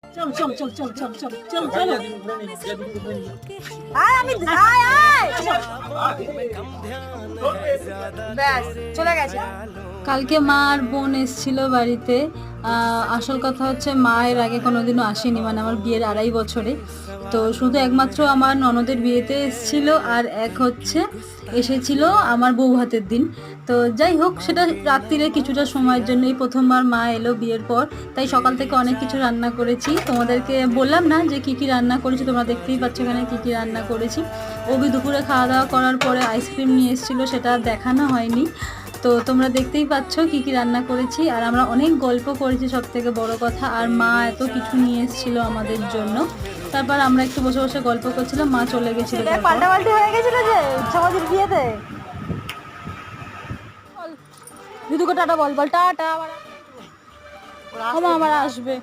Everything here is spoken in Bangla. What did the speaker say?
চল চল চল চল চল চল চল চল আমি আয় আয় ব্যাস চলে গেছে। কালকে মা আর বোন এসেছিল বাড়িতে। আসল কথা হচ্ছে মা এর আগে কোনোদিনও আসেনি, মানে আমার বিয়ের 2.5 বছরে। তো শুধু একমাত্র আমার ননদের বিয়েতে এসেছিল, আর এক হচ্ছে এসেছিল আমার বউ ভাতের দিন। তো যাই হোক, সেটা রাত্রিরে কিছুটা সময়ের জন্য, এই প্রথমবার মা এলো বিয়ের পর। তাই সকাল থেকে অনেক কিছু রান্না করেছি, তোমাদেরকে বললাম না যে কি কি রান্না করেছি, তোমরা দেখতেই পাচ্ছ এখানে কি কি রান্না করেছি। অভি দুপুরে খাওয়া দাওয়া করার পরে আইসক্রিম নিয়ে এসেছিলো, সেটা দেখানো হয়নি। তো তোমরা দেখতেই পাচ্ছ কি কি রান্না করেছি, আর আমরা অনেক গল্প করেছি, সব থেকে বড় কথা। আর মা এত কিছু নিয়ে এসেছিল আমাদের জন্য। তারপর আমরা একটু বসে বসে গল্প করছিলাম, মা চলে গেছিল। পাল্টাপাল্টি হয়ে গেছিল যে ইচ্ছাবাদীর বিয়েতে। দিদুকে টাটা বল, বল টাটা, আবার আসবে।